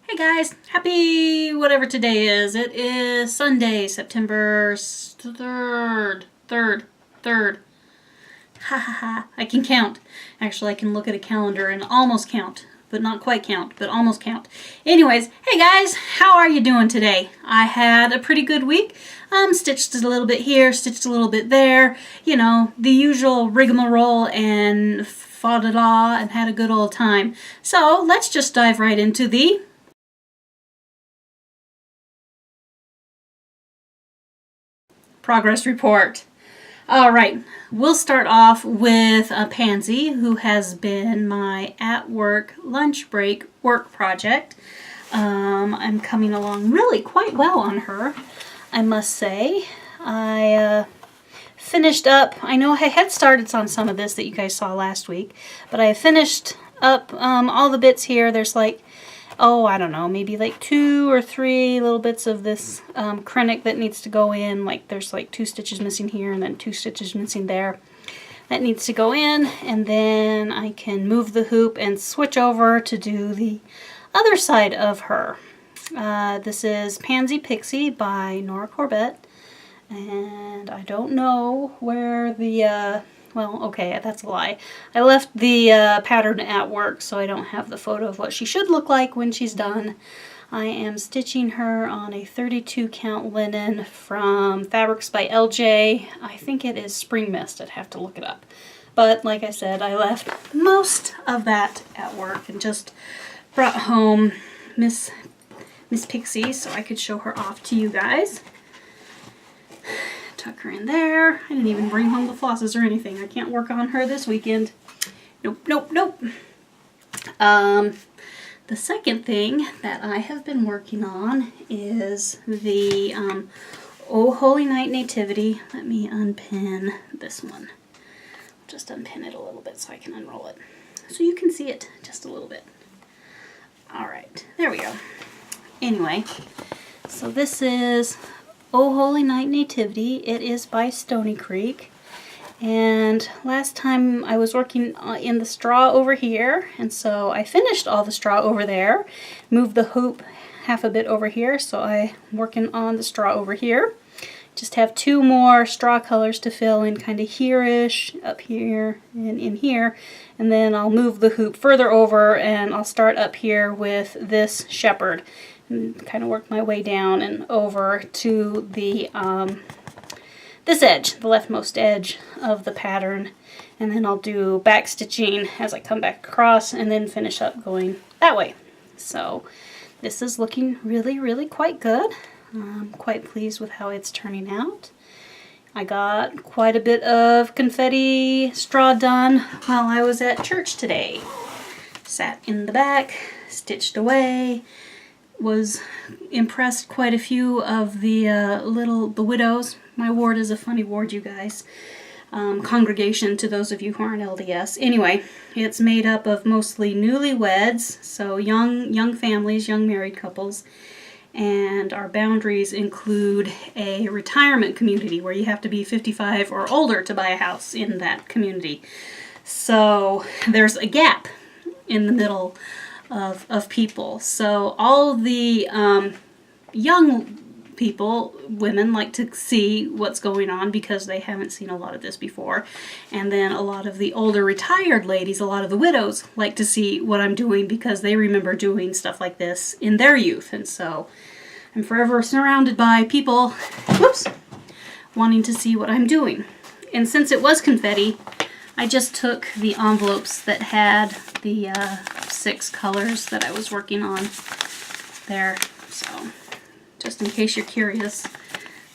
Hey guys, happy whatever today is. It is Sunday, September 3rd. 3rd. Ha ha ha. I can count. Actually, I can look at a calendar and almost count. But not quite count, but almost count. Anyways, hey guys, how are you doing today? I had a pretty good week. Stitched a little bit here, stitched a little bit there. You know, the usual rigmarole and fa-da-da, and had a good old time. So, let's just dive right into the progress report. All right, we'll start off with Pansy, who has been my at-work lunch break work project. I'm coming along really quite well on her, I must say. I finished up, I know I had started on some of this that you guys saw last week, but I finished up all the bits here. There's like, I don't know, maybe like 2 or 3 little bits of this Kreinik that needs to go in. Like there's like 2 stitches missing here and then 2 stitches missing there. That needs to go in, and then I can move the hoop and switch over to do the other side of her. This is Pansy Pixie by Nora Corbett, and I don't know where the well, okay, that's a lie. I left the pattern at work, so I don't have the photo of what she should look like when she's done. I am stitching her on a 32 count linen from Fabrics by LJ. I think it is Spring Mist. I'd have to look it up. But like I said, I left most of that at work and just brought home Miss Pixie so I could show her off to you guys. Tuck her in there. I didn't even bring home the flosses or anything. I can't work on her this weekend. Nope. The second thing that I have been working on is the Oh Holy Night Nativity. Let me unpin this one. Just unpin it a little bit so I can unroll it. So you can see it just a little bit. Alright, there we go. Anyway, so this is Oh Holy Night Nativity. It is by Stoney Creek. And last time I was working in the straw over here, and so I finished all the straw over there, moved the hoop half a bit over here, so I'm working on the straw over here. Just have 2 more straw colors to fill in, kind of here-ish, up here, and in here, and then I'll move the hoop further over and I'll start up here with this shepherd and kind of work my way down and over to the this edge, the leftmost edge of the pattern, and then I'll do back stitching as I come back across and then finish up going that way. So this is looking really quite good. I'm quite pleased with how it's turning out. I got quite a bit of confetti straw done while I was at church today. Sat in the back, stitched away, was impressed quite a few of the the widows. My ward is a funny ward, you guys. Congregation to those of you who aren't LDS. Anyway, it's made up of mostly newlyweds, so young families, young married couples, and our boundaries include a retirement community where you have to be 55 or older to buy a house in that community. So there's a gap in the middle of people. So all the young people, women, like to see what's going on because they haven't seen a lot of this before. And then a lot of the older retired ladies, a lot of the widows, like to see what I'm doing because they remember doing stuff like this in their youth. And so I'm forever surrounded by people, wanting to see what I'm doing. And since it was confetti, I just took the envelopes that had the 6 colors that I was working on there. So just in case you're curious,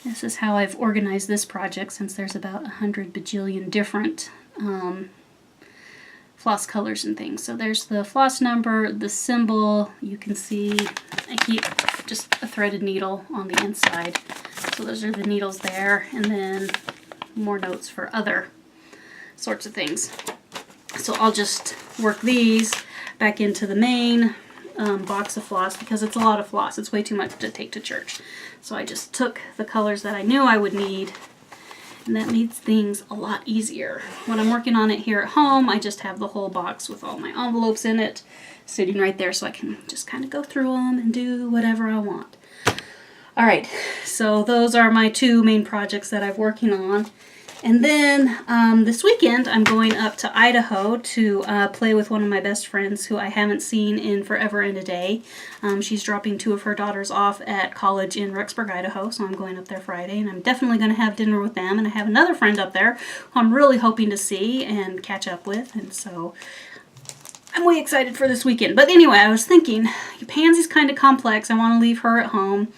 this is how I've organized this project since there's about 100 bajillion different floss colors and things. So there's the floss number, the symbol. You can see I keep just a threaded needle on the inside. So those are the needles there, and then more notes for other sorts of things. So I'll just work these back into the main box of floss because it's a lot of floss. It's way too much to take to church. So I just took the colors that I knew I would need And that makes things a lot easier. When I'm working on it here at home, I just have the whole box with all my envelopes in it sitting right there so I can just kind of go through them and do whatever I want. All right, so those are my two main projects that I'm working on. And then this weekend, I'm going up to Idaho to play with one of my best friends who I haven't seen in forever and a day. She's dropping two of her daughters off at college in Rexburg, Idaho, so I'm going up there Friday, and I'm definitely going to have dinner with them. And I have another friend up there who I'm really hoping to see and catch up with, and so I'm way excited for this weekend. But anyway, I was thinking, Pansy's kind of complex. I want to leave her at home.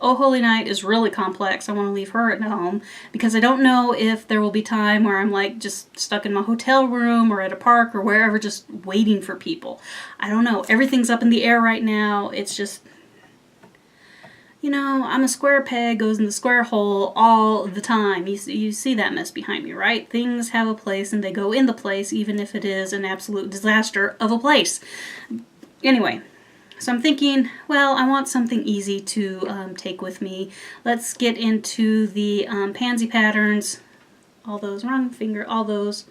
Oh Holy Night is really complex. I want to leave her at home because I don't know if there will be time where I'm like just stuck in my hotel room or at a park or wherever just waiting for people. I don't know. Everything's up in the air right now. It's just, you know, I'm a square peg goes in the square hole all the time. You see that mess behind me, right? Things have a place and they go in the place even if it is an absolute disaster of a place. Anyway. So I'm thinking, well, I want something easy to take with me. Let's get into the pansy patterns. All those wrong finger, all those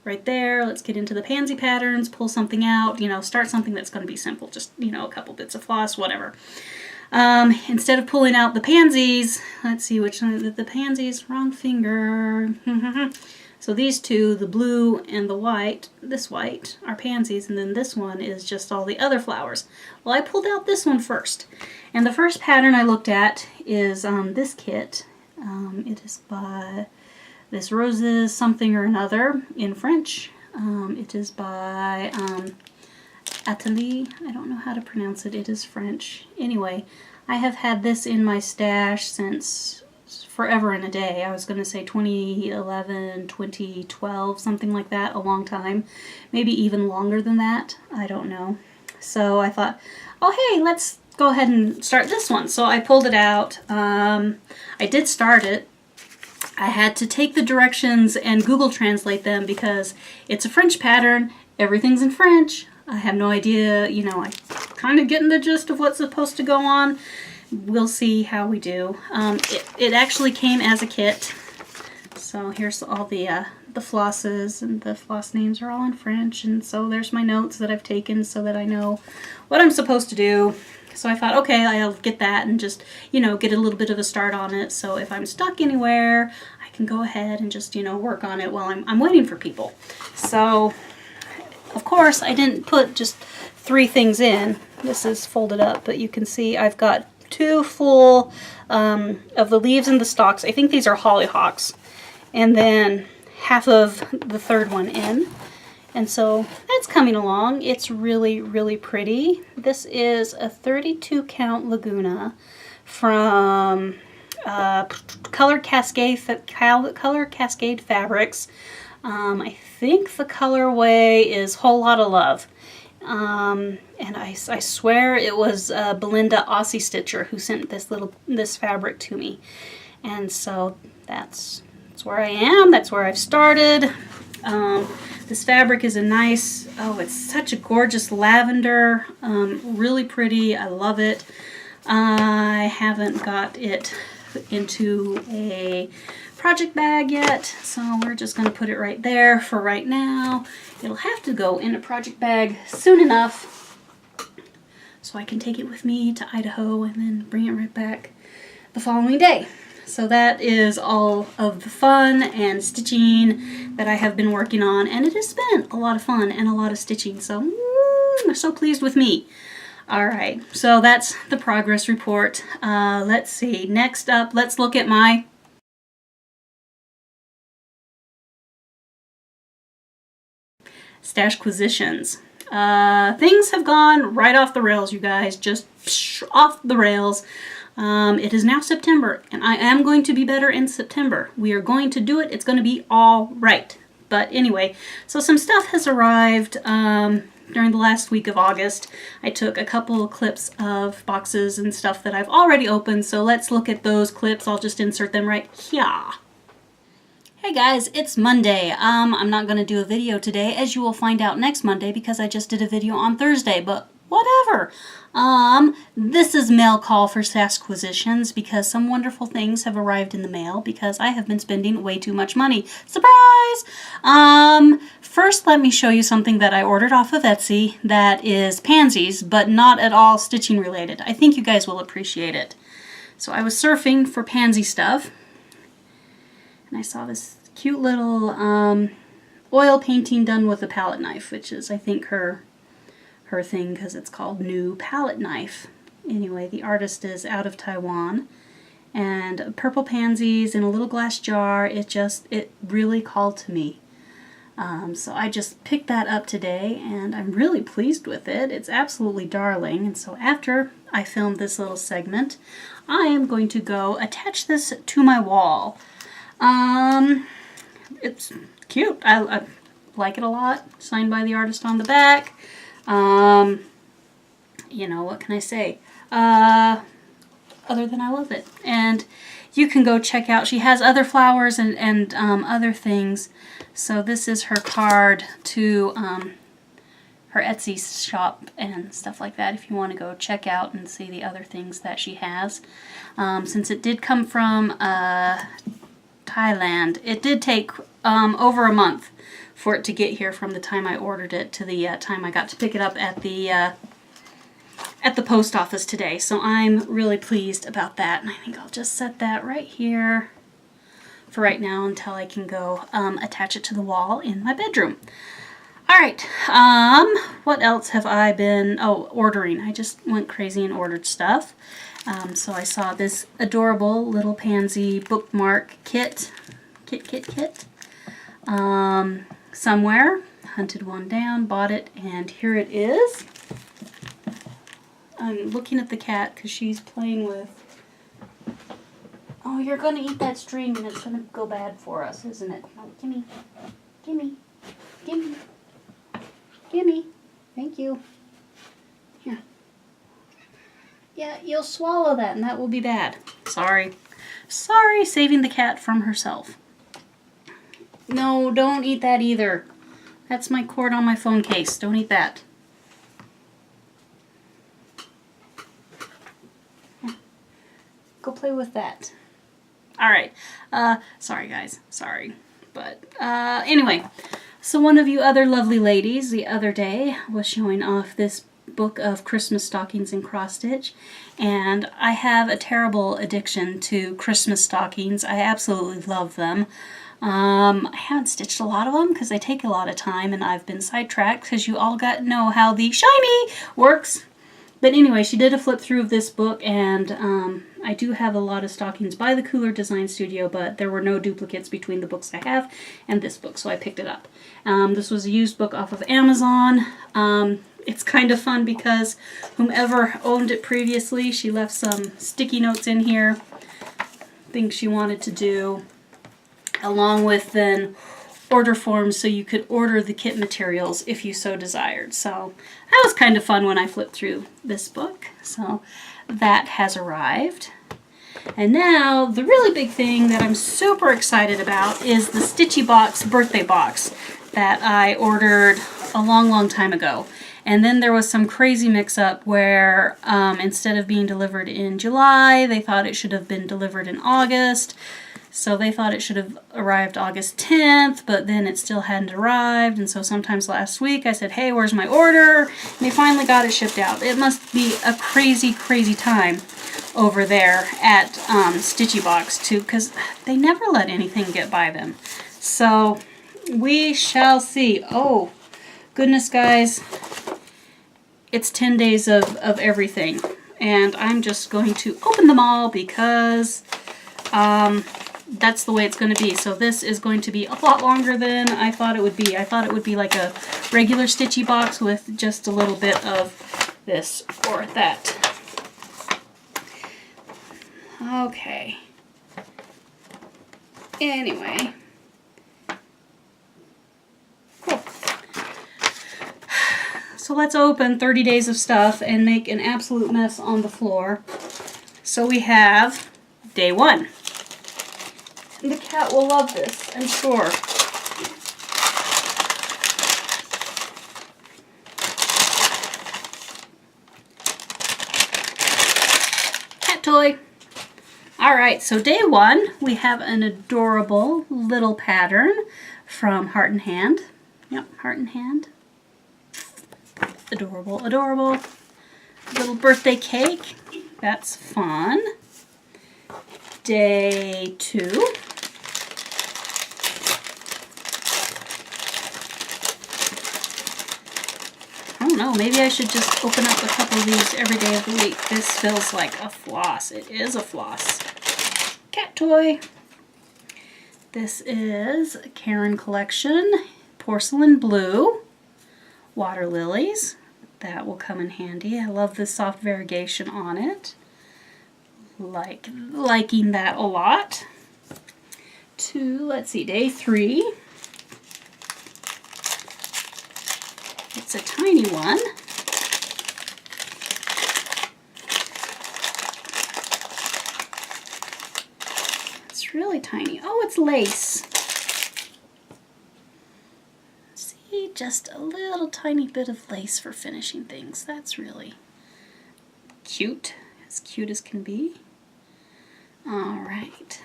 right there. Let's get into the pansy patterns, pull something out, you know, start something that's going to be simple. Just, you know, a couple bits of floss, whatever. Instead of pulling out the pansies, let's see which one, the pansies, wrong finger. So these two, the blue and the white, this white, are pansies, and then this one is just all the other flowers. Well, I pulled out this one first. And the first pattern I looked at is this kit. It is by this Roses something or another in French. It is by Atalie. I don't know how to pronounce it. It is French. Anyway, I have had this in my stash since forever and a day. I was going to say 2011, 2012, something like that, a long time. Maybe even longer than that. I don't know. So I thought, oh hey, let's go ahead and start this one. So I pulled it out. I did start it. I had to take the directions and Google translate them because it's a French pattern. Everything's in French. I have no idea, you know, I'm kind of getting the gist of what's supposed to go on. We'll see how we do. It actually came as a kit. So here's all the flosses, and the floss names are all in French. And so there's my notes that I've taken so that I know what I'm supposed to do. So I thought, okay, I'll get that and just, you know, get a little bit of a start on it. So if I'm stuck anywhere, I can go ahead and just, you know, work on it while I'm waiting for people. So, of course, I didn't put just 3 things in. This is folded up, but you can see I've got 2 full of the leaves and the stalks. I think these are hollyhocks. And then half of the third one in. And so that's coming along. It's really, really pretty. This is a 32 count lugana from Color Cascade Fabrics. I think the colorway is Whole Lotta Love. And I swear it was Belinda Aussie Stitcher who sent this fabric to me. And so that's where I am. That's where I've started. This fabric is a nice, oh, it's such a gorgeous lavender. Really pretty. I love it. I haven't got it into a project bag yet, so we're just going to put it right there for right now. It'll have to go in a project bag soon enough so I can take it with me to Idaho and then bring it right back the following day. So that is all of the fun and stitching that I have been working on, and it has been a lot of fun and a lot of stitching, so I'm so pleased with me. Alright, so that's the progress report. Let's see, next up, let's look at my stashquisitions. Things have gone right off the rails, you guys, just off the rails. It is now September, and I am going to be better in September. We are going to do it. It's going to be all right. But anyway, so some stuff has arrived during the last week of August. I took a couple of clips of boxes and stuff that I've already opened, so let's look at those clips. I'll just insert them right here. Hey guys, it's Monday. I'm not going to do a video today, as you will find out next Monday, because I just did a video on Thursday, but whatever. This is mail call for Sasquisitions because some wonderful things have arrived in the mail because I have been spending way too much money. Surprise! First let me show you something that I ordered off of Etsy that is pansies, but not at all stitching related. I think you guys will appreciate it. So I was surfing for pansy stuff, and I saw this cute little oil painting done with a palette knife, which is, I think, her thing because it's called New Palette Knife. Anyway, the artist is out of Taiwan, and purple pansies in a little glass jar. It really called to me. So I just picked that up today, and I'm really pleased with it. It's absolutely darling. And so after I filmed this little segment, I am going to go attach this to my wall. It's cute. I like it a lot. Signed by the artist on the back. You know, what can I say? Other than I love it. And you can go check out, she has other flowers and other things. So this is her card to her Etsy shop and stuff like that if you want to go check out and see the other things that she has. Since it did come from Thailand, it did take over a month for it to get here from the time I ordered it to the time I got to pick it up at the post office today. So I'm really pleased about that, and I think I'll just set that right here for right now until I can go attach it to the wall in my bedroom. Alright, what else have I been, ordering. I just went crazy and ordered stuff. So I saw this adorable little pansy bookmark kit. Somewhere, hunted one down, bought it, and here it is. I'm looking at the cat because she's playing with... Oh, you're going to eat that string and it's going to go bad for us, isn't it? Oh, gimme. Gimme. Gimme. Gimme. Thank you. Here. Yeah, you'll swallow that and that will be bad. Sorry. Sorry, saving the cat from herself. No, don't eat that either. That's my cord on my phone case. Don't eat that. Go play with that. Alright. Sorry guys. Sorry. But, anyway. So one of you other lovely ladies the other day was showing off this book of Christmas stockings in cross stitch. And I have a terrible addiction to Christmas stockings. I absolutely love them. I haven't stitched a lot of them because they take a lot of time, and I've been sidetracked because you all got to know how the shiny works. But anyway, she did a flip through of this book, and I do have a lot of stockings by the Cooler Design Studio, but there were no duplicates between the books I have and this book, so I picked it up. This was a used book off of Amazon. It's kind of fun because whomever owned it previously, she left some sticky notes in here, things she wanted to do, along with then order forms so you could order the kit materials if you so desired. So that was kind of fun when I flipped through this book. So that has arrived. And now the really big thing that I'm super excited about is the Stitchy Box birthday box that I ordered a long time ago. And then there was some crazy mix-up where instead of being delivered in July, they thought it should have been delivered in August. So they thought it should have arrived August 10th, but then it still hadn't arrived. And so sometimes last week I said, hey, where's my order? And they finally got it shipped out. It must be a crazy time over there at Stitchy Box too, because they never let anything get by them. So we shall see. Oh, goodness, guys. It's 10 days of everything. And I'm just going to open them all because... that's the way it's going to be. So this is going to be a lot longer than I thought it would be. I thought it would be like a regular Stitchy box with just a little bit of this or that. Okay. Anyway. Cool. So let's open 30 days of stuff and make an absolute mess on the floor. So we have day 1. And the cat will love this, I'm sure. cat toy. All right, so day one, we have an adorable little pattern from Heart and Hand. Yep, Heart and Hand. Adorable, adorable. Little birthday cake. That's fun. Day two. I don't know, maybe I should just open up a couple of these every day of the week. This feels like a floss. It is a floss. Cat toy. This is a Karen collection. Porcelain blue. Water lilies. That will come in handy. I love the soft variegation on it. Liking that a lot. Let's see, day three. It's a tiny one. It's really tiny. Oh, it's lace. See, just a little tiny bit of lace for finishing things. That's really cute as can be. All right.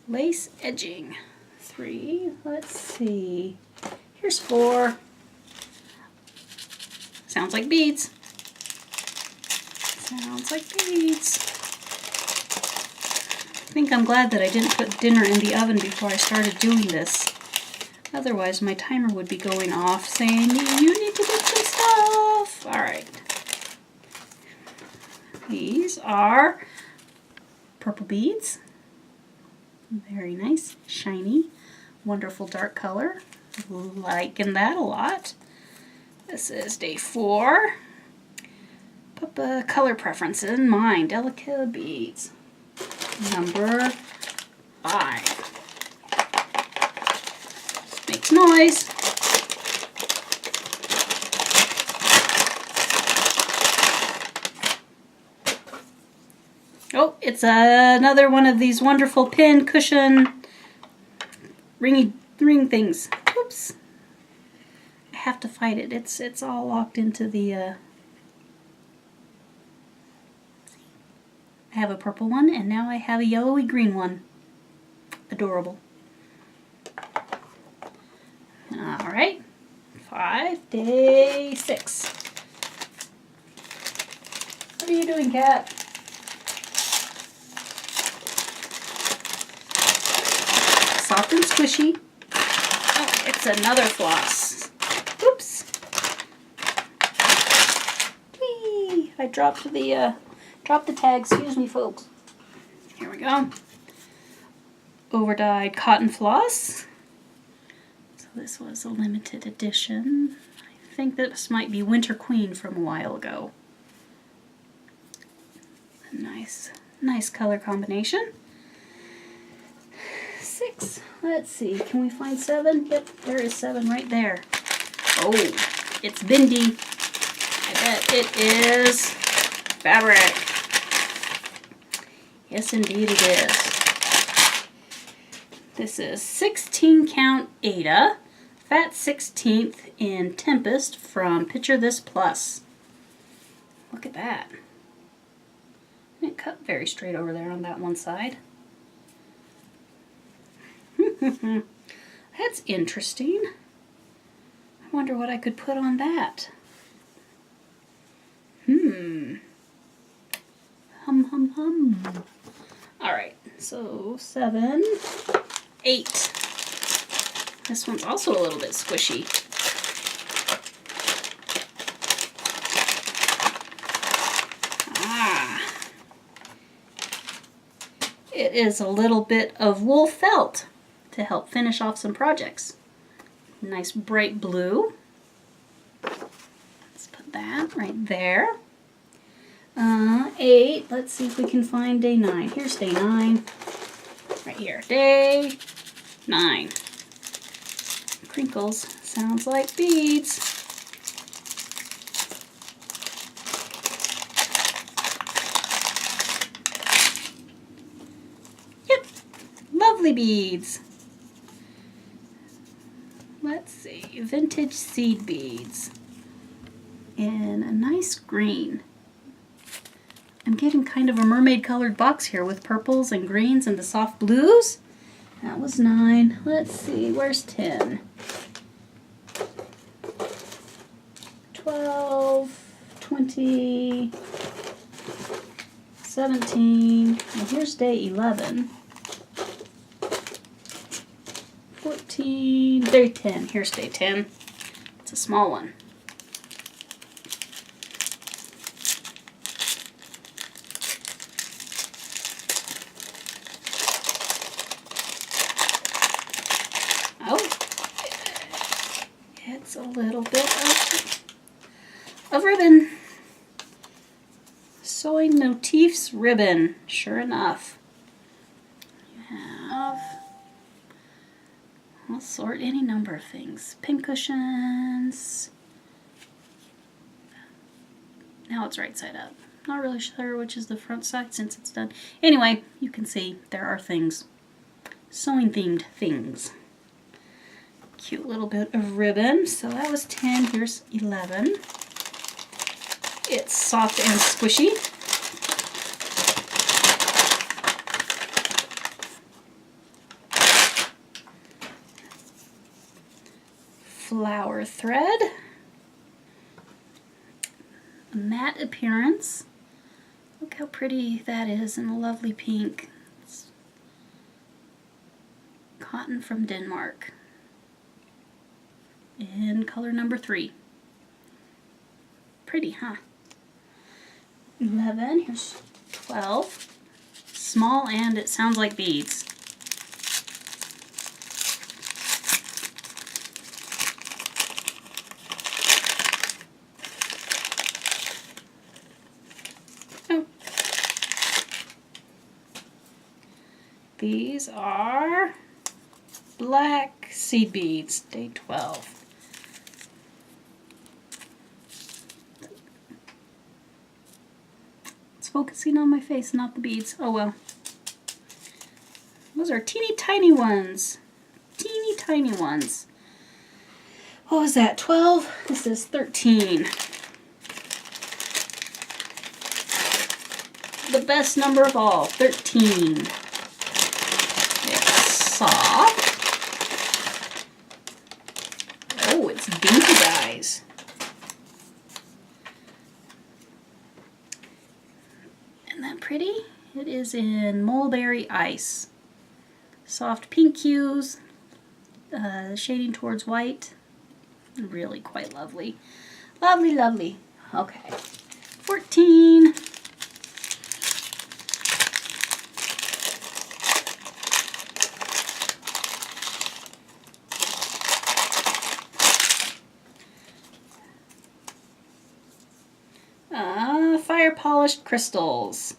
Lace edging. 3. Let's see. Here's 4. Sounds like beads. Sounds like beads. I think I'm glad that I didn't put dinner in the oven before I started doing this. Otherwise, my timer would be going off saying, you need to get some stuff. All right. These are purple beads. Very nice, shiny, wonderful dark color. Liking that a lot. This is day 4. Put the color preference in mind. Delicate beads. Number 5. Makes noise. Oh, it's another one of these wonderful pin cushion ring things. Oops. I have to fight it. It's all locked into the I have a purple one and now I have a yellowy green one. Adorable. All right. 5, day 6. What are you doing, cat? Soft and squishy. Oh, it's another floss. Oops. Whee! I dropped the tag. Excuse me, folks. Here we go. Overdyed cotton floss. So this was a limited edition. I think this might be Winter Queen from a while ago. Nice color combination. 6. Let's see. Can we find 7? Yep, there is 7 right there. Oh, it's Bindi. I bet it is fabric. Yes, indeed it is. This is 16 count Ada, fat 16th in Tempest from Picture This Plus. Look at that. It cut very straight over there on that one side. That's interesting. I wonder what I could put on that. Hum, hum, hum. All right, so 7, 8. This one's also a little bit squishy. It is a little bit of wool felt to help finish off some projects. Nice bright blue. Let's put that right there. 8. Let's see if we can find day 9. Here's day 9. Right here. Day 9. Crinkles. Sounds like beads. Yep. Lovely beads. Let's see. Vintage seed beads. In a nice green. I'm getting kind of a mermaid colored box here with purples and greens and the soft blues. That was 9. Let's see, where's 10? 12, 20, 17. Well, here's day 11. 14, day 10. Here's day 10. It's a small one. It's a little bit of ribbon. Sewing motifs ribbon. Sure enough. You have, I'll sort any number of things. Pin cushions. Now it's right side up. Not really sure which is the front side since it's done. Anyway, you can see there are things. Sewing themed things. Cute little bit of ribbon. So that was 10. Here's 11. It's soft and squishy. Flower thread. A matte appearance. Look how pretty that is in a lovely pink. It's cotton from Denmark. In color number 3. Pretty, huh? 11, here's 12. Small and it sounds like beads. Oh. These are black seed beads, day 12. Focusing on my face, not the beads. Oh well. Those are teeny tiny ones. Teeny tiny ones. What was that? 12? This is 13. The best number of all. 13. It's soft. Oh, it's dinky guys. Pretty. It is in mulberry ice. Soft pink hues, shading towards white. Really quite lovely. Lovely, lovely. Okay. 14. Fire polished crystals.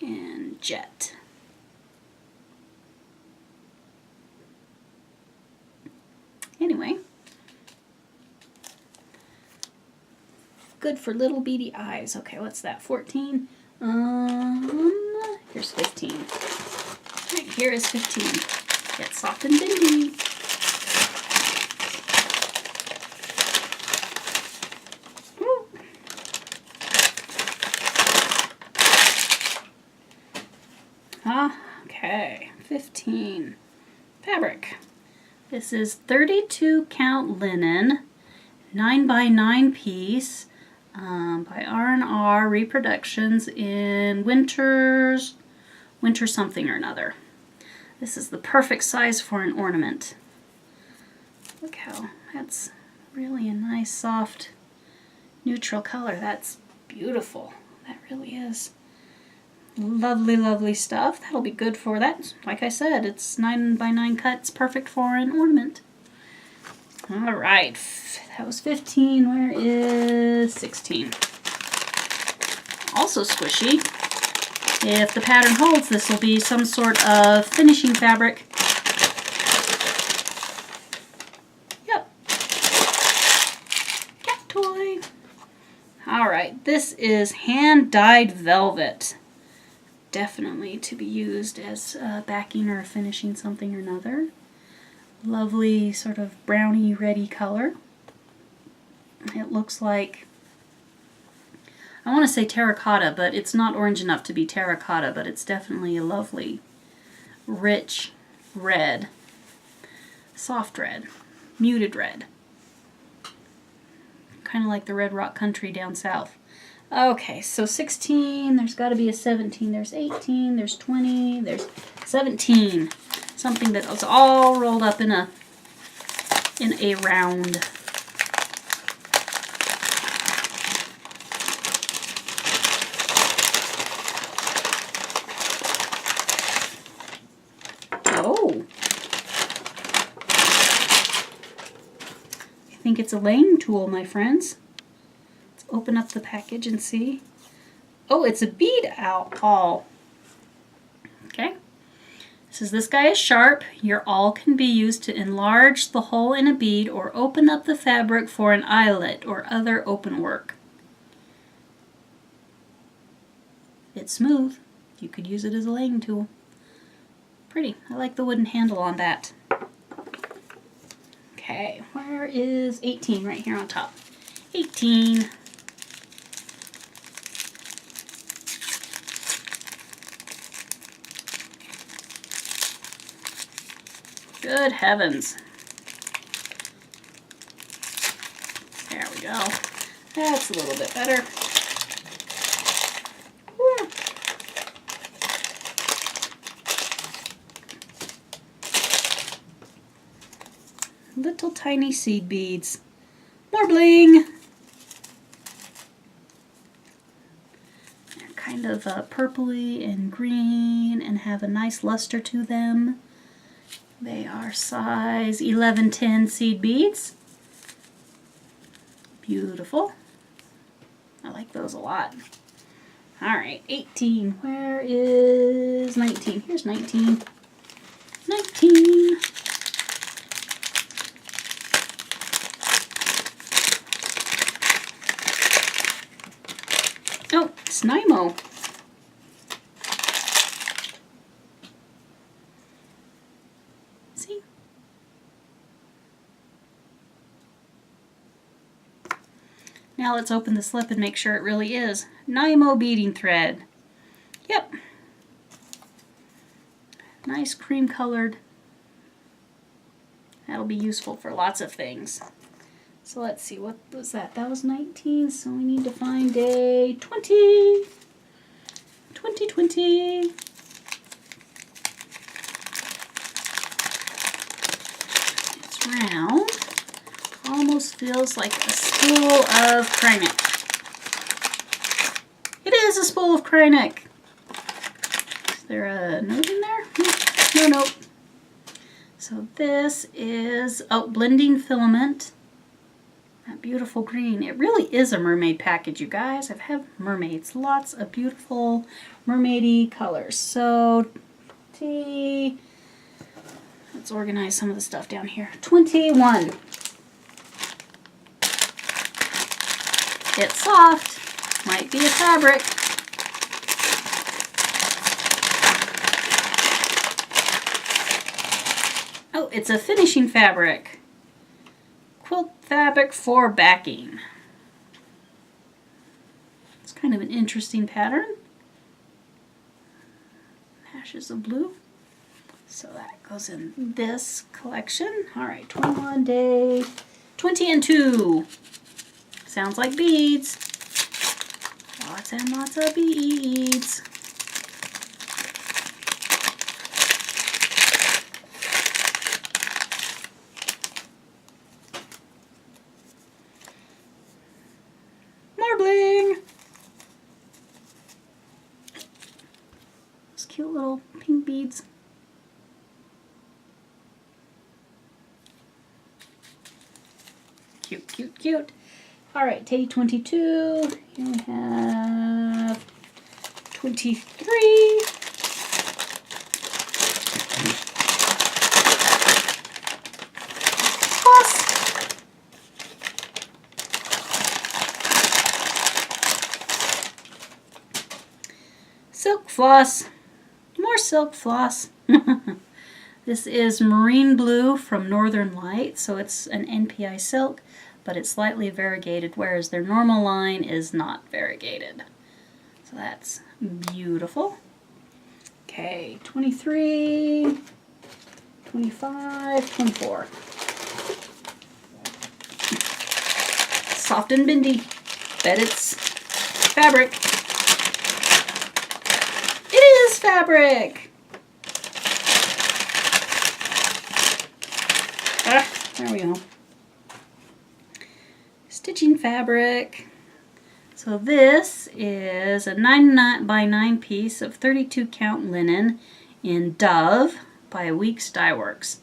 And jet. Anyway, good for little beady eyes. Okay, what's that? 14. Here's 15. Right here is 15. Get soft and bendy. Okay, 15. Fabric. This is 32 count linen, 9x9 piece by R&R Reproductions in winter something or another. This is the perfect size for an ornament. Look how that's really a nice soft neutral color. That's beautiful. That really is. Lovely, lovely stuff. That'll be good for that. Like I said, it's 9x9 cuts, perfect for an ornament. All right, that was 15. Where is 16? Also squishy. If the pattern holds, this will be some sort of finishing fabric. Yep. Cat toy. All right, this is hand-dyed velvet. Definitely to be used as backing or finishing something or another. Lovely sort of brownie reddy color. It looks like I want to say terracotta, but it's not orange enough to be terracotta, but it's definitely a lovely, rich red, soft red, muted red. Kind of like the red rock country down south. Okay, so 16, there's got to be a 17, there's 18, there's 20, there's 17. Something that was all rolled up in a round. Oh. I think it's a laying tool, my friends. Let's open up the package and see. Oh, it's a bead awl. Okay. It says this guy is sharp. Your awl can be used to enlarge the hole in a bead or open up the fabric for an eyelet or other open work. It's smooth. You could use it as a laying tool. Pretty. I like the wooden handle on that. Okay, where is 18? Right here on top. 18. Good heavens. There we go. That's a little bit better. Woo. Little tiny seed beads. More bling. They're kind of purpley and green and have a nice luster to them. They are size 11-10 seed beads. Beautiful. I like those a lot. Alright, 18. Where is 19? Here's 19. 19. Oh, Snimo. See? Now let's open the slip and make sure it really is Nymo beading thread. Yep. Nice cream colored. That'll be useful for lots of things. So let's see, what was that? That was 19, so we need to find a 20. 20. It's round. Almost feels like a spool of Kreinik. It is a spool of Kreinik. Is there a note in there? No note. So this is, oh, blending filament. That beautiful green. It really is a mermaid package, you guys. I've had mermaids. Lots of beautiful mermaidy colors. So, let's organize some of the stuff down here. 21. It's soft. Might be a fabric. Oh, it's a finishing fabric. Quilt fabric for backing. It's kind of an interesting pattern. Hashes of blue. So that goes in this collection. All right, 21 day, 20 and 2. Sounds like beads. Lots and lots of beads. More bling. Those cute little pink beads. Cute, cute, cute. All right, day 22. Here we have 23. Floss. Silk floss. More silk floss. This is marine blue from Northern Light, so it's an NPI silk. but it's slightly variegated, whereas their normal line is not variegated. So that's beautiful. Okay, 23, 25, 24. Soft and bendy. Bet it's fabric. It is fabric! Ah, there we go. Stitching fabric. So this is a 9 by 9 piece of 32 count linen in Dove by Weeks Dye Works.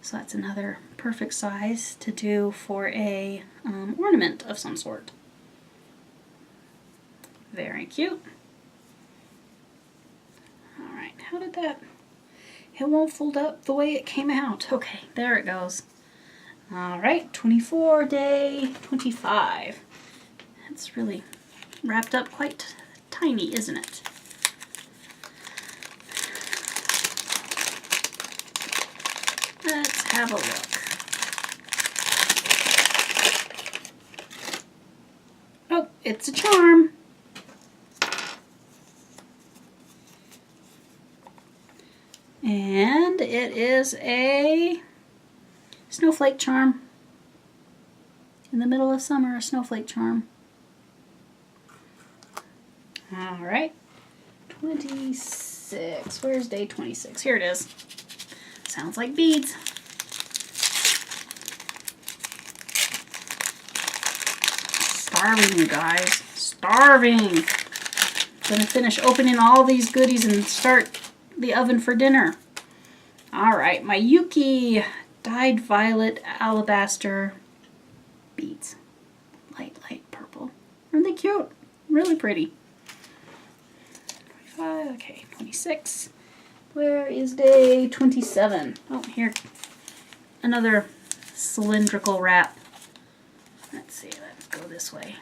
So that's another perfect size to do for a ornament of some sort. Very cute. Alright, how did that... It won't fold up the way it came out. Okay, there it goes. Alright, 24 day 25. That's really wrapped up quite tiny, isn't it? Let's have a look. Oh, it's a charm. And it is a snowflake charm. In the middle of summer, a snowflake charm. All right, 26. Where's day 26? Here it is. Sounds like beads. Starving, you guys. Starving. Gonna finish opening all these goodies and start the oven for dinner. All right, my Yuki dyed violet alabaster beads. Light purple. Aren't they cute? Really pretty. 25, okay, 26. Where is day 27? Oh, here. Another cylindrical wrap. Let's see, let's go this way.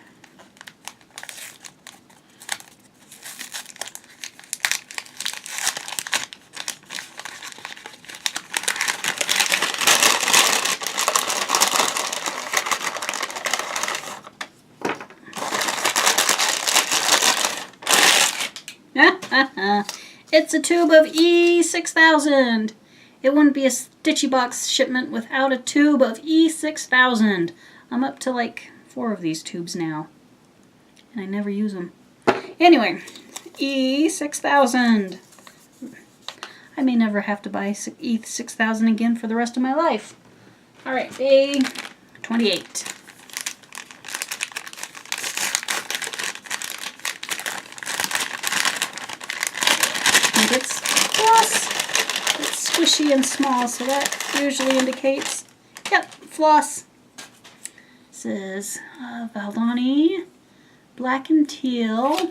It's a tube of E6000. It wouldn't be a Stitchy Box shipment without a tube of E6000. I'm up to like 4 of these tubes now. And I never use them. Anyway, E6000. I may never have to buy E6000 again for the rest of my life. Alright, day 28. It's floss. It's squishy and small, so that usually indicates, yep, floss. This is Valdani, black and teal,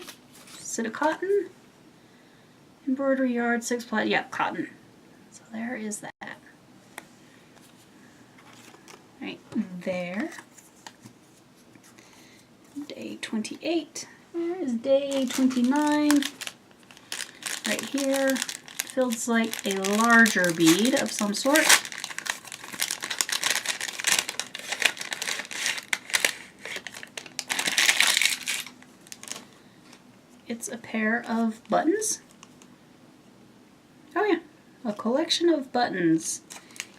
sit of cotton, embroidery yard, 6 ply, yep, cotton. So there is that. Right there. Day 28. There is day 29. Right here, feels like a larger bead of some sort. It's a pair of buttons. Oh yeah, a collection of buttons.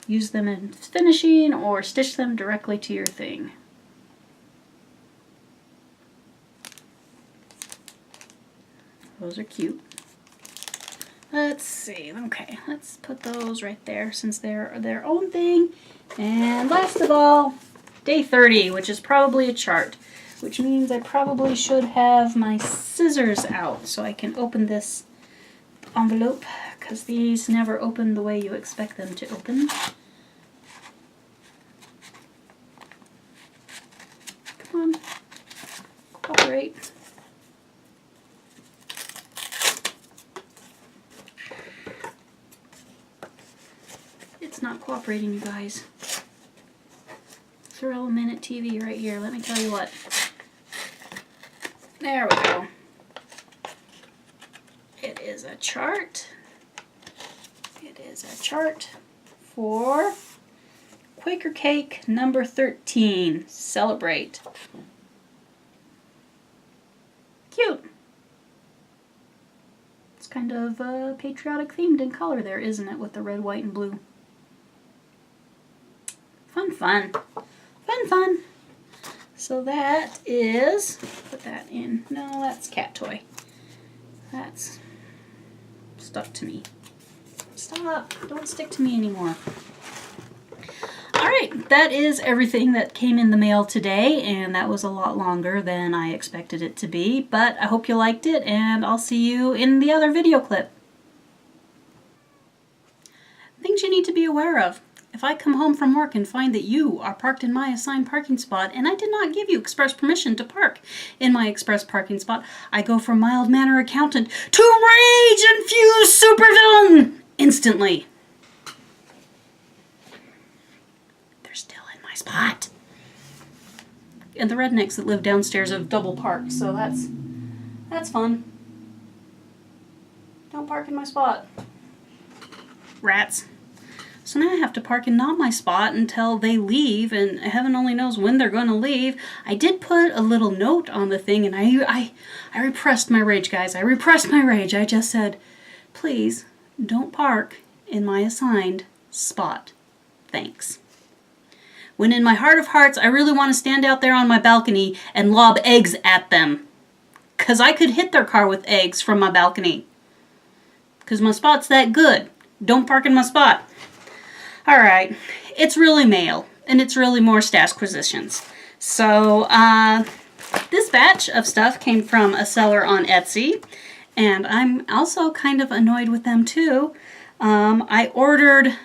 Use them in finishing or stitch them directly to your thing. Those are cute. Let's see, okay, let's put those right there since they're their own thing. And last of all, day 30, which is probably a chart, which means I probably should have my scissors out so I can open this envelope, because these never open the way you expect them to open. Come on, cooperate. It's not cooperating, you guys. Thrill Minute TV right here. Let me tell you what. There we go. It is a chart. It is a chart for Quaker Cake number 13. Celebrate. Cute. It's kind of patriotic themed in color there, isn't it? With the red, white, and blue. Fun, fun. Fun, fun. So that is, put that in. No, that's cat toy. That's stuck to me. Stop. Don't stick to me anymore. Alright, that is everything that came in the mail today, and that was a lot longer than I expected it to be, but I hope you liked it, and I'll see you in the other video clip. Things you need to be aware of. If I come home from work and find that you are parked in my assigned parking spot and I did not give you express permission to park in my express parking spot, I go from mild-mannered accountant to rage-infused supervillain instantly. They're still in my spot. And the rednecks that live downstairs have double parked, so that's fun. Don't park in my spot. Rats. So now I have to park in not my spot until they leave, and heaven only knows when they're going to leave. I did put a little note on the thing, and I repressed my rage, guys. I repressed my rage. I just said, please don't park in my assigned spot. Thanks. When in my heart of hearts, I really want to stand out there on my balcony and lob eggs at them. 'Cause I could hit their car with eggs from my balcony. 'Cause my spot's that good. Don't park in my spot. Alright, it's really mail, and it's really more Stashquisitions. So, this batch of stuff came from a seller on Etsy, and I'm also kind of annoyed with them too. I ordered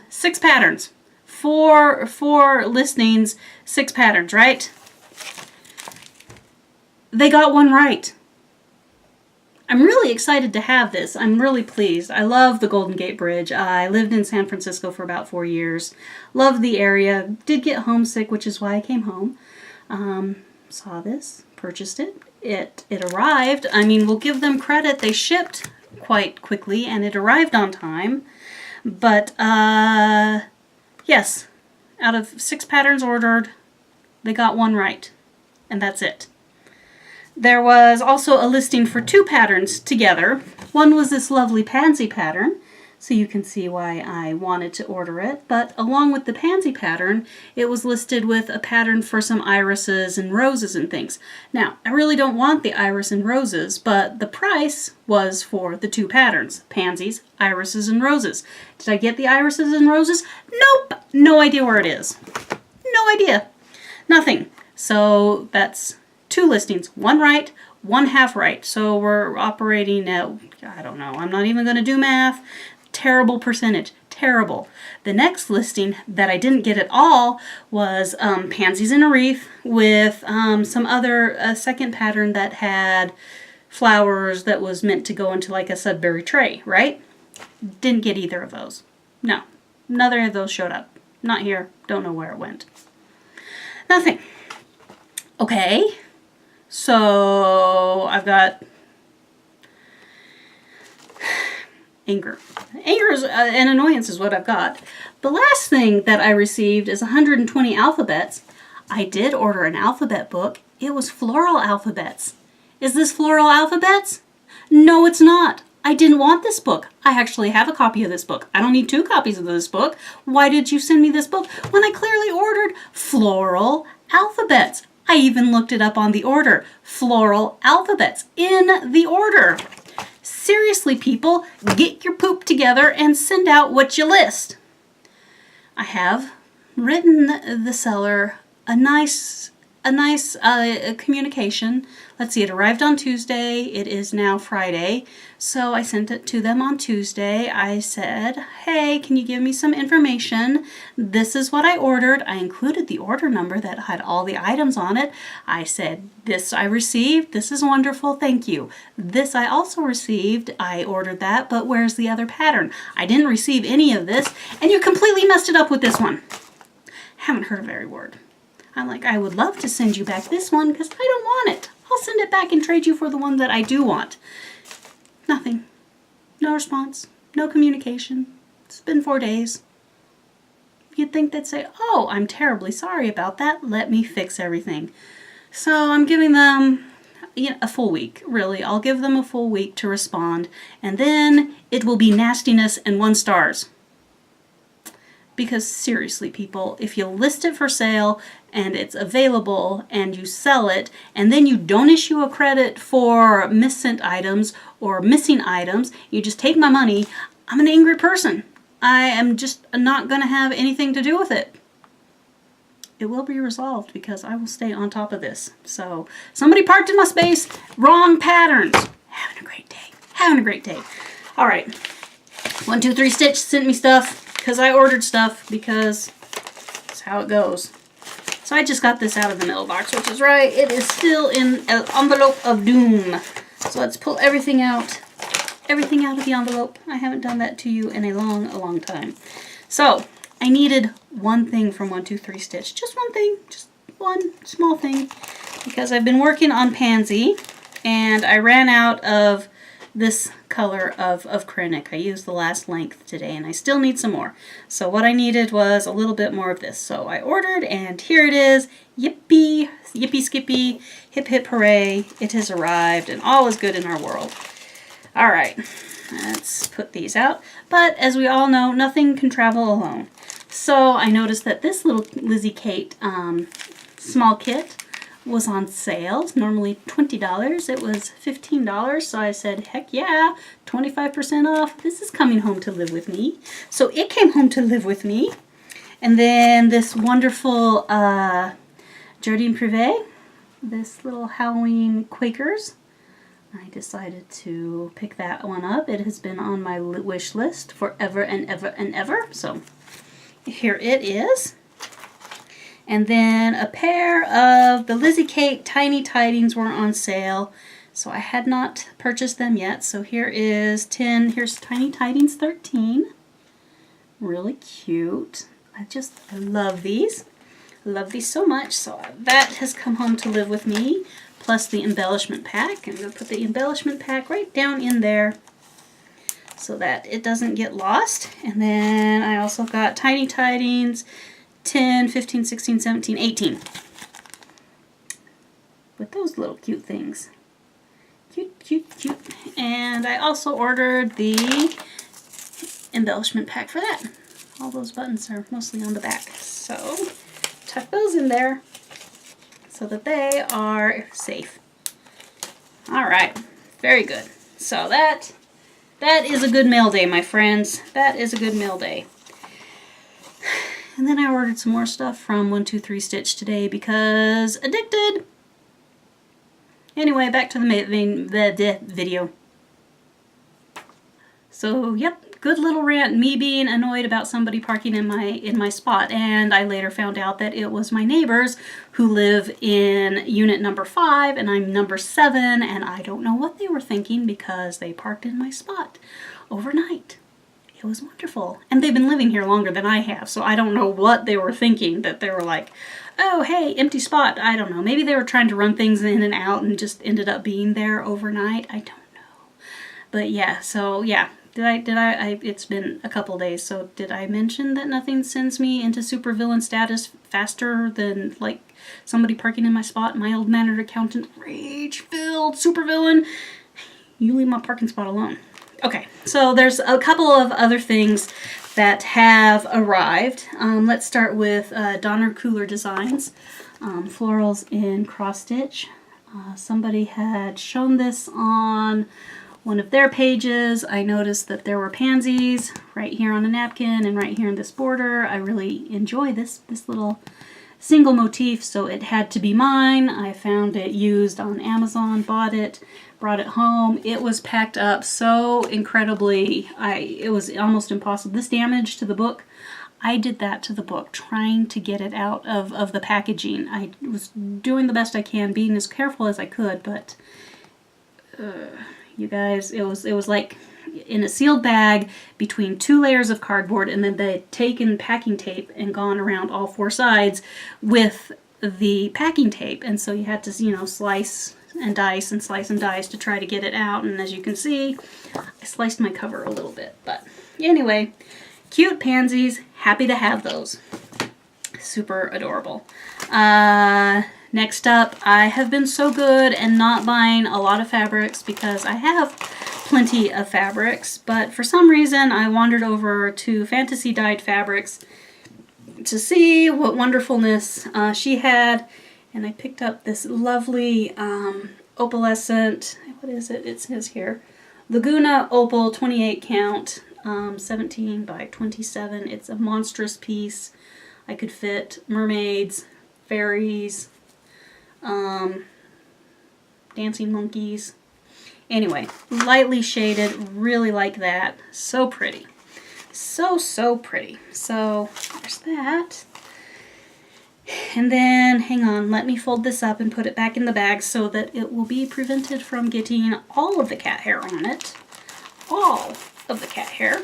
6 patterns. Four listings, 6 patterns, right? They got one right. I'm really excited to have this. I'm really pleased. I love the Golden Gate Bridge. I lived in San Francisco for about 4 years. Loved the area. Did get homesick, which is why I came home. Saw this, purchased it. It arrived. I mean, we'll give them credit. They shipped quite quickly, and it arrived on time. But, yes, out of 6 patterns ordered, they got one right. And that's it. There was also a listing for 2 patterns together. One was this lovely Pansy pattern, so you can see why I wanted to order it. But along with the Pansy pattern, it was listed with a pattern for some irises and roses and things. Now, I really don't want the iris and roses, but the price was for the 2 patterns. Pansies, irises, and roses. Did I get the irises and roses? Nope! No idea where it is. No idea. Nothing. So that's 2 listings, 1 right, 1 half right. So we're operating at, I don't know, I'm not even going to do math. Terrible percentage, terrible. The next listing that I didn't get at all was pansies in a wreath with some other second pattern that had flowers that was meant to go into like a Sudbury tray, right? Didn't get either of those. No, neither of those showed up. Not here, don't know where it went. Nothing. Okay. So I've got anger. Anger is, and annoyance is what I've got. The last thing that I received is 120 alphabets. I did order an alphabet book. It was floral alphabets. Is this floral alphabets? No, it's not. I didn't want this book. I actually have a copy of this book. I don't need 2 copies of this book. Why did you send me this book when I clearly ordered floral alphabets? I even looked it up on the order. Floral alphabets in the order. Seriously, people, get your poop together and send out what you list. I have written the seller a nice communication. Let's see, it arrived on Tuesday. It is now Friday. So I sent it to them on Tuesday. I said, hey, can you give me some information? This is what I ordered. I included the order number that had all the items on it. I said, this I received. This is wonderful. Thank you. This I also received. I ordered that, but where's the other pattern? I didn't receive any of this, and you completely messed it up with this one. Haven't heard a very word. I'm like, I would love to send you back this one because I don't want it. I'll send it back and trade you for the one that I do want. Nothing. No response. No communication. It's been 4 days. you'd think they'd say, oh, I'm terribly sorry about that. Let me fix everything. So I'm giving them a full week, really. I'll give them a full week to respond, and then it will be nastiness and 1 stars. Because seriously, people, if you list it for sale and it's available and you sell it and then you don't issue a credit for missent items or missing items, you just take my money, I'm an angry person. I am just not going to have anything to do with it. It will be resolved because I will stay on top of this. So, somebody parked in my space, wrong patterns. Having a great day. Having a great day. All right. 123 Stitch sent me stuff. Because I ordered stuff, because that's how it goes. So I just got this out of the mailbox, which is right. It is still in an envelope of doom. So let's pull everything out. Everything out of the envelope. I haven't done that to you in a long time. So I needed one thing from 123 Stitch. Just one thing. Just one small thing. Because I've been working on Pansy, and I ran out of this color of Kreinik. I used the last length today and I still need some more. So what I needed was a little bit more of this. So I ordered and here it is. Yippee, yippee skippy, hip hip hooray. It has arrived and all is good in our world. All right, let's put these out. But as we all know, nothing can travel alone. So I noticed that this little Lizzie Kate small kit was on sale. Normally $20. It was $15. So I said, heck yeah, 25% off. This is coming home to live with me. So it came home to live with me. And then this wonderful Jardin Privé, this little Halloween Quakers. I decided to pick that one up. It has been on my wish list forever and ever and ever. So here it is. And then a pair of the Lizzie Kate Tiny Tidings were on sale. So I had not purchased them yet. So here is 10. Here's Tiny Tidings 13. Really cute. I love these. I love these so much. So that has come home to live with me. Plus the embellishment pack. I'm going to put the embellishment pack right down in there so that it doesn't get lost. And then I also got Tiny Tidings 10, 15, 16, 17, 18. With those little cute things. Cute, cute, cute. And I also ordered the embellishment pack for that. All those buttons are mostly on the back. So, tuck those in there so that they are safe. Alright, very good. So that is a good mail day, my friends. That is a good mail day. And then I ordered some more stuff from 123 Stitch today because addicted. Anyway, back to the main video. So, yep, good little rant. Me being annoyed about somebody parking in my spot, and I later found out that it was my neighbors who live in unit number 5, and I'm number 7, and I don't know what they were thinking because they parked in my spot overnight. It was wonderful. And they've been living here longer than I have, so I don't know what they were thinking, that they were like, oh, hey, empty spot. I don't know. Maybe they were trying to run things in and out and just ended up being there overnight. I don't know. But yeah, so yeah. It's been a couple days, so did I mention that nothing sends me into supervillain status faster than, like, somebody parking in my spot? My old-mannered accountant, rage-filled supervillain. You leave my parking spot alone. Okay, so there's a couple of other things that have arrived. Let's start with Donner Cooler Designs, florals in cross stitch. Somebody had shown this on one of their pages. I noticed that there were pansies right here on a napkin and right here in this border. I really enjoy this little single motif, so it had to be mine. I found it used on Amazon, bought it, brought it home. It was packed up so incredibly, it was almost impossible. This damage to the book, I did that to the book, trying to get it out of the packaging. I was doing the best I can, being as careful as I could, but you guys, it was like in a sealed bag between 2 layers of cardboard, and then they'd taken packing tape and gone around all 4 sides with the packing tape, and so you had to, slice and dice and slice and dice to try to get it out. And as you can see, I sliced my cover a little bit, but anyway, Cute pansies, happy to have those. Super adorable. Next up, I have been so good and not buying a lot of fabrics because I have plenty of fabrics, but for some reason I wandered over to Fantasy Dyed Fabrics to see what wonderfulness she had, and I picked up this lovely opalescent, what is it? It says here, Lugana Opal 28 count, 17 by 27. It's a monstrous piece. I could fit mermaids, fairies, dancing monkeys. Anyway, lightly shaded, really like that. So pretty. So pretty. So there's that. And then, hang on, let me fold this up and put it back in the bag so that it will be prevented from getting all of the cat hair on it. All of the cat hair.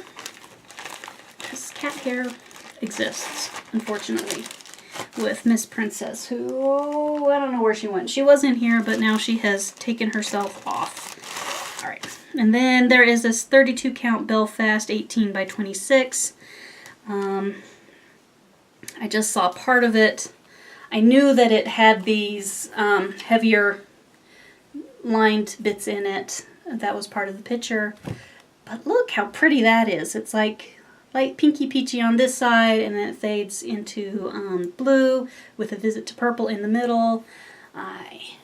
Because cat hair exists, unfortunately, with Miss Princess, who, I don't know where she went. She was in here, but now she has taken herself off. All right. And then there is this 32 count Belfast 18 by 26. I just saw part of it. I knew that it had these heavier lined bits in it. That was part of the picture. But look how pretty that is. It's like light pinky peachy on this side, and then it fades into blue with a visit to purple in the middle. I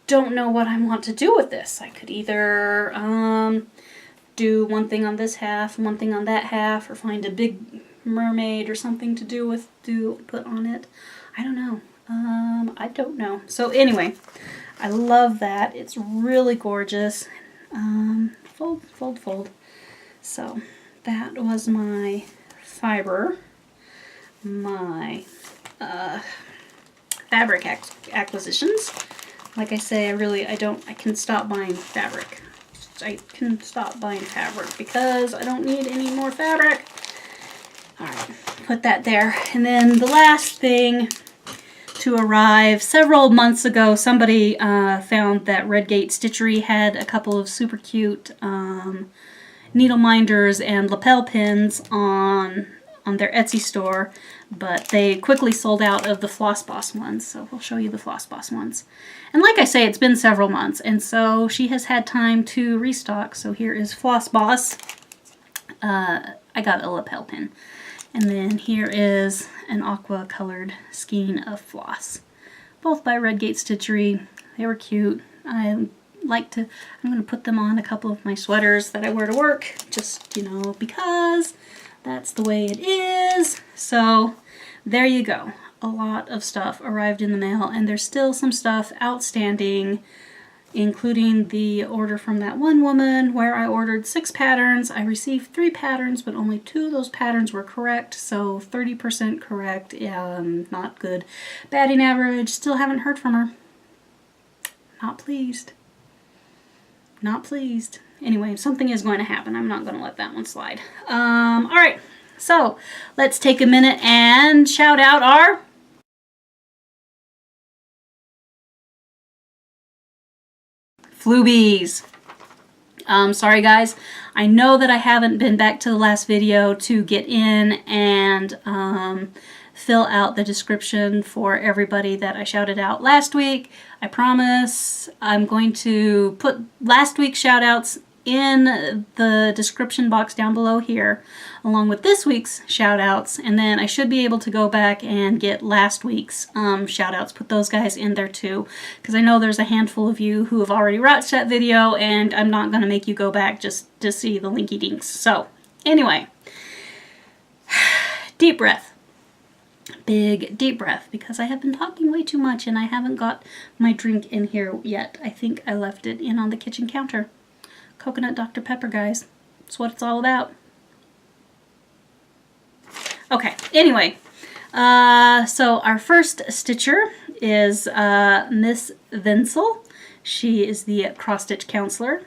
don't know what I want to do with this. I could either do one thing on this half, one thing on that half, or find a big mermaid or something to put on it. I don't know. I don't know. So anyway, I love that. It's really gorgeous. Fold, fold, fold. So that was my fiber, my fabric acquisitions. Like I say, I can stop buying fabric. I can stop buying fabric because I don't need any more fabric. Alright, put that there. And then the last thing to arrive, several months ago, somebody found that Redgate Stitchery had a couple of super cute needle minders and lapel pins on their Etsy store, but they quickly sold out of the Floss Boss ones, so we'll show you the Floss Boss ones. And like I say, it's been several months, and so she has had time to restock, so here is Floss Boss. I got a lapel pin. And then here is an aqua colored skein of floss, both by Redgate Stitchery. They were cute. I'm going to put them on a couple of my sweaters that I wear to work, just, you know, because that's the way it is. So there you go. A lot of stuff arrived in the mail, and there's still some stuff outstanding, including the order from that one woman where I ordered 6 patterns. I received 3 patterns, but only 2 of those patterns were correct, so 30% correct. Not good. Batting average, still haven't heard from her. Not pleased. Not pleased. Anyway, something is going to happen. I'm not going to let that one slide. Alright, so let's take a minute and shout out our floobies. Sorry guys, I know that I haven't been back to the last video to get in and fill out the description for everybody that I shouted out last week. I promise I'm going to put last week's shout outs in the description box down below here, along with this week's shout outs, and then I should be able to go back and get last week's shout outs, put those guys in there too, because I know there's a handful of you who have already watched that video, and I'm not going to make you go back just to see the linky dinks. So anyway, deep breath. Big deep breath, because I have been talking way too much and I haven't got my drink in here yet. I think I left it in on the kitchen counter. Coconut Dr. Pepper, guys. That's what it's all about. Okay, anyway. So our first stitcher is Miss Vinsel. She is the cross-stitch counselor.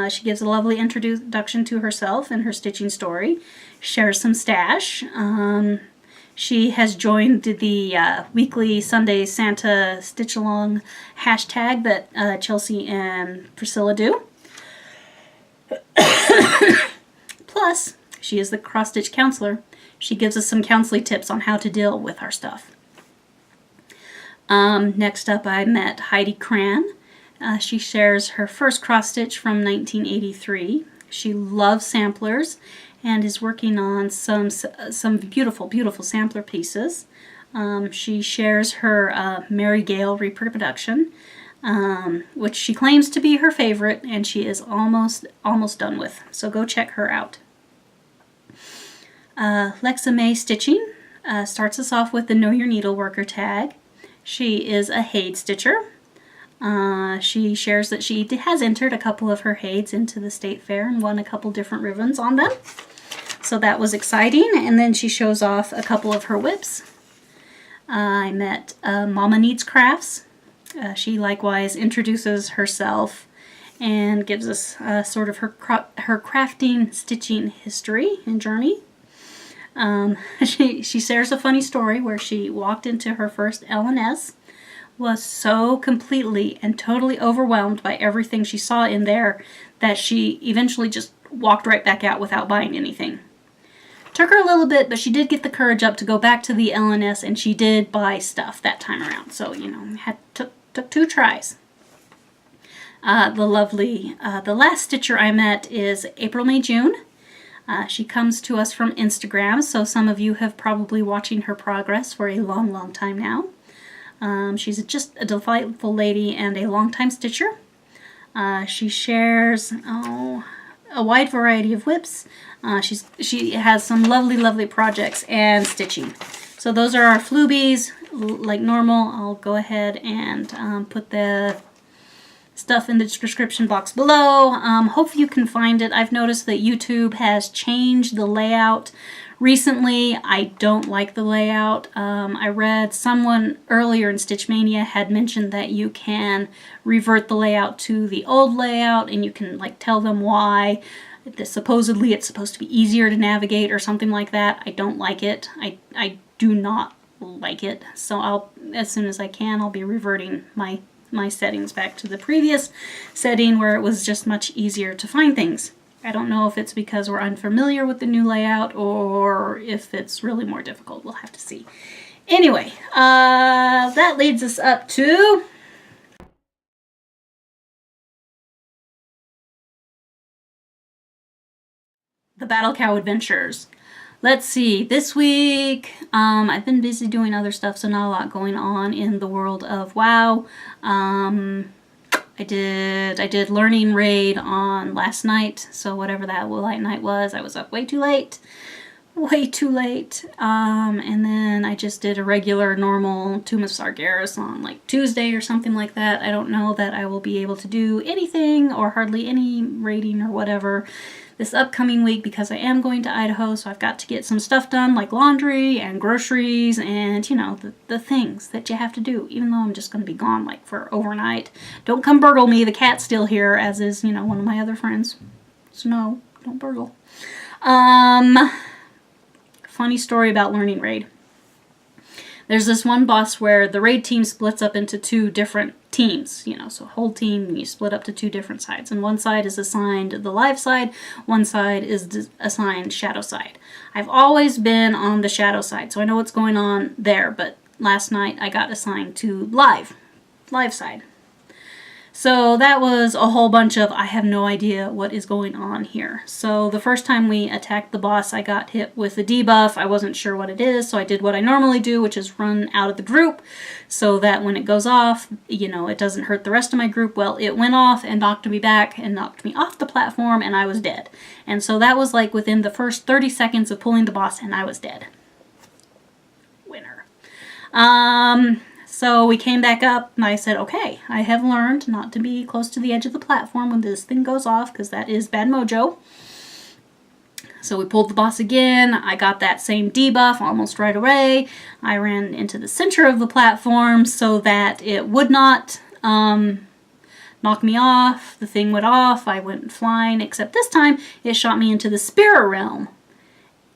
She gives a lovely introduction to herself and her stitching story. Shares some stash. She has joined the weekly Sunday Santa stitch-along hashtag that Chelsea and Priscilla do. Plus, She is the cross-stitch counselor. She gives us some counseling tips on how to deal with our stuff. Next up, I met Heidi Cran. She shares her first cross-stitch from 1983. She loves samplers and is working on some beautiful, beautiful sampler pieces. She shares her Mary Gale reproduction, which she claims to be her favorite, and she is almost done with. So go check her out. Lexa May Stitching starts us off with the Know Your Needleworker tag. She is a Haid stitcher. She shares that she has entered a couple of her Haids into the state fair and won a couple different ribbons on them. So that was exciting. And then she shows off a couple of her whips. I met Mama Needs Crafts. She likewise introduces herself and gives us sort of her crafting stitching history and journey. She shares a funny story where she walked into her first L&S, was so completely and totally overwhelmed by everything she saw in there that she eventually just walked right back out without buying anything. Took her a little bit, but she did get the courage up to go back to the L&S, and she did buy stuff that time around. So, you know, took 2 tries. The last stitcher I met is April May June. She comes to us from Instagram, so some of you have probably watching her progress for a long, long time now. She's just a delightful lady and a long-time stitcher. She shares a wide variety of whips. She has some lovely, lovely projects and stitching. So those are our floobies. Like normal, I'll go ahead and put the stuff in the description box below. Hopefully you can find it. I've noticed that YouTube has changed the layout recently. I don't like the layout. I read someone earlier in Stitch Mania had mentioned that you can revert the layout to the old layout, and you can like tell them why. Supposedly it's supposed to be easier to navigate or something like that. I don't like it. I do not like it. So as soon as I can, I'll be reverting my settings back to the previous setting where it was just much easier to find things. I don't know if it's because we're unfamiliar with the new layout or if it's really more difficult. We'll have to see. Anyway, that leads us up to the Battle Cow Adventures. Let's see, this week, I've been busy doing other stuff, so not a lot going on in the world of WoW. I did Learning Raid on last night, so whatever that light night was, I was up way too late. And then I just did a regular, normal Tomb of Sargeras on like Tuesday or something like that. I don't know that I will be able to do anything or hardly any raiding or whatever this upcoming week because I am going to Idaho, so I've got to get some stuff done like laundry and groceries and, you know, the things that you have to do, even though I'm just going to be gone like for overnight. Don't come burgle me, the cat's still here, as is, you know, one of my other friends. So no, don't burgle. Funny story about Learning Raid. There's this one boss where the raid team splits up into 2 different teams, you know, so whole team, you split up to 2 different sides, and one side is assigned the live side, one side is assigned shadow side. I've always been on the shadow side, so I know what's going on there, but last night I got assigned to live side. So that was a whole bunch of, I have no idea what is going on here. So the first time we attacked the boss, I got hit with a debuff. I wasn't sure what it is, so I did what I normally do, which is run out of the group so that when it goes off, you know, it doesn't hurt the rest of my group. Well, it went off and knocked me back and knocked me off the platform, and I was dead. And so that was like within the first 30 seconds of pulling the boss, and I was dead. Winner. So we came back up and I said, okay, I have learned not to be close to the edge of the platform when this thing goes off because that is bad mojo. So we pulled the boss again. I got that same debuff almost right away. I ran into the center of the platform so that it would not knock me off. The thing went off. I went flying, except this time it shot me into the spirit realm.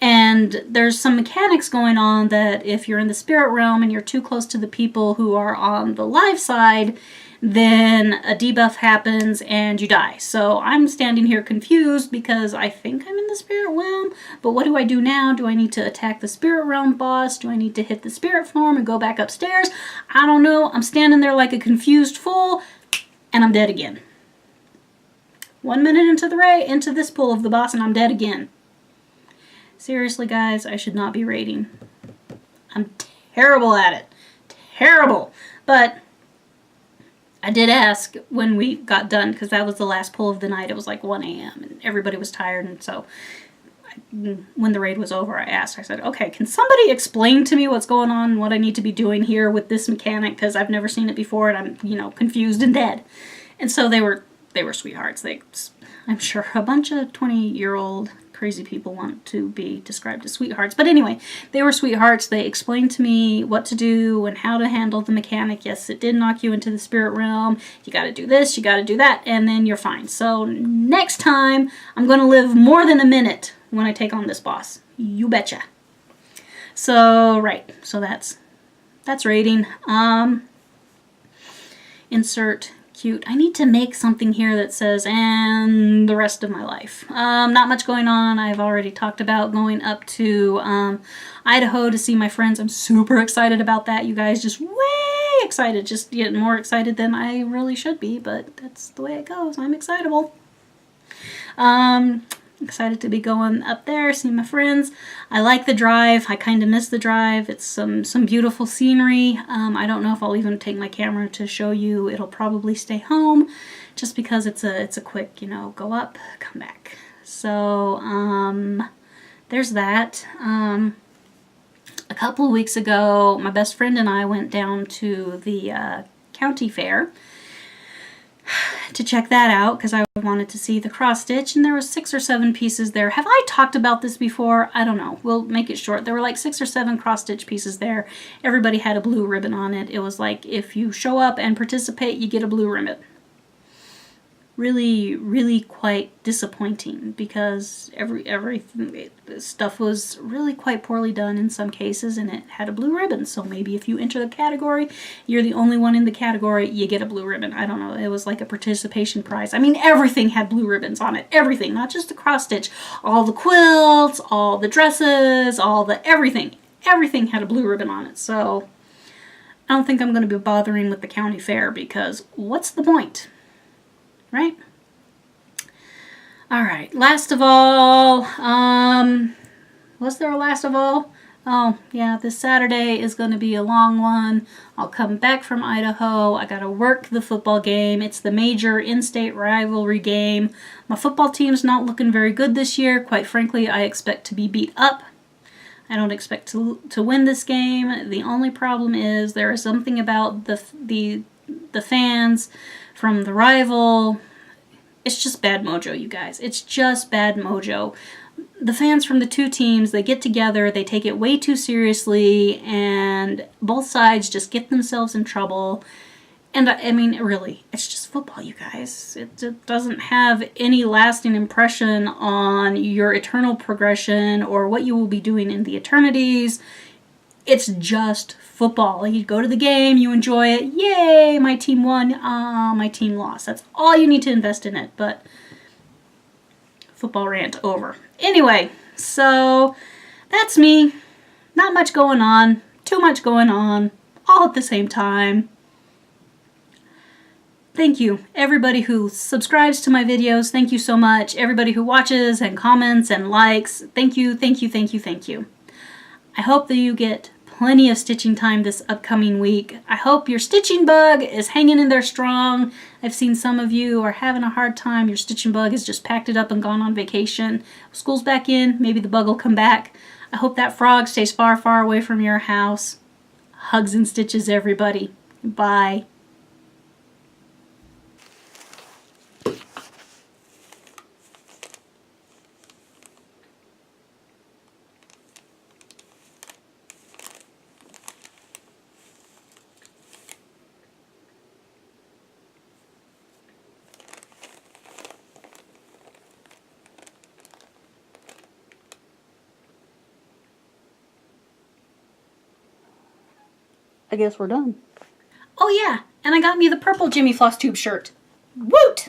And there's some mechanics going on that if you're in the spirit realm and you're too close to the people who are on the live side, then a debuff happens and you die. So I'm standing here confused because I think I'm in the spirit realm, but what do I do now? Do I need to attack the spirit realm boss? Do I need to hit the spirit form and go back upstairs? I don't know. I'm standing there like a confused fool and I'm dead again. 1 minute into this pull of the boss and I'm dead again. Seriously, guys, I should not be raiding. I'm terrible at it. Terrible. But I did ask when we got done, because that was the last pull of the night. It was like 1 a.m. and everybody was tired. And so when the raid was over, I asked. I said, okay, can somebody explain to me what's going on and what I need to be doing here with this mechanic? Because I've never seen it before and I'm, confused and dead. And so they were sweethearts. I'm sure a bunch of 20-year-old crazy people want to be described as sweethearts. But anyway, they were sweethearts. They explained to me what to do and how to handle the mechanic. Yes, it did knock you into the spirit realm. You got to do this, you got to do that, and then you're fine. So next time, I'm going to live more than a minute when I take on this boss. You betcha. So, right. So that's rating. Insert cute. I need to make something here that says, and the rest of my life. Not much going on. I've already talked about going up to Idaho to see my friends. I'm super excited about that. You guys, just way excited. Just getting more excited than I really should be, but that's the way it goes. I'm excitable. Excited to be going up there, see my friends. I like the drive. I kind of miss the drive. It's some beautiful scenery. I don't know if I'll even take my camera to show you. It'll probably stay home just because it's a quick, go up, come back. So, there's that. A couple of weeks ago, my best friend and I went down to the county fair to check that out because I wanted to see the cross stitch, and there were 6 or 7 pieces there. Have I talked about this before? I don't know. We'll make it short. There were like 6 or 7 cross stitch pieces there. Everybody had a blue ribbon on it. It was like if you show up and participate, you get a blue ribbon. Really, really quite disappointing because every stuff was really quite poorly done in some cases, and it had a blue ribbon. So maybe if you enter the category, you're the only one in the category, you get a blue ribbon. I don't know. It was like a participation prize. I mean, everything had blue ribbons on it. Everything, not just the cross stitch. All the quilts, all the dresses, everything. Everything had a blue ribbon on it. So I don't think I'm going to be bothering with the county fair because what's the point? Right? All right. Last of all, was there a last of all? Oh, yeah, this Saturday is going to be a long one. I'll come back from Idaho. I got to work the football game. It's the major in-state rivalry game. My football team's not looking very good this year. Quite frankly, I expect to be beat up. I don't expect to win this game. The only problem is there is something about the fans from the rival. It's just bad mojo, you guys. It's just bad mojo. The fans from the two teams, they get together, they take it way too seriously, and both sides just get themselves in trouble. And I mean, really, it's just football, you guys. It doesn't have any lasting impression on your eternal progression or what you will be doing in the eternities. It's just football. You go to the game, you enjoy it. Yay, my team won. My team lost. That's all you need to invest in it. But football rant over. Anyway, so that's me. Not much going on. Too much going on. All at the same time. Thank you. Everybody who subscribes to my videos, thank you so much. Everybody who watches and comments and likes, thank you, thank you, thank you, thank you. I hope that you get plenty of stitching time this upcoming week. I hope your stitching bug is hanging in there strong. I've seen some of you are having a hard time. Your stitching bug has just packed it up and gone on vacation. School's back in. Maybe the bug will come back. I hope that frog stays far, far away from your house. Hugs and stitches, everybody. Bye. I guess we're done. Oh yeah, and I got me the purple Jimmy Flosstube shirt. Woot!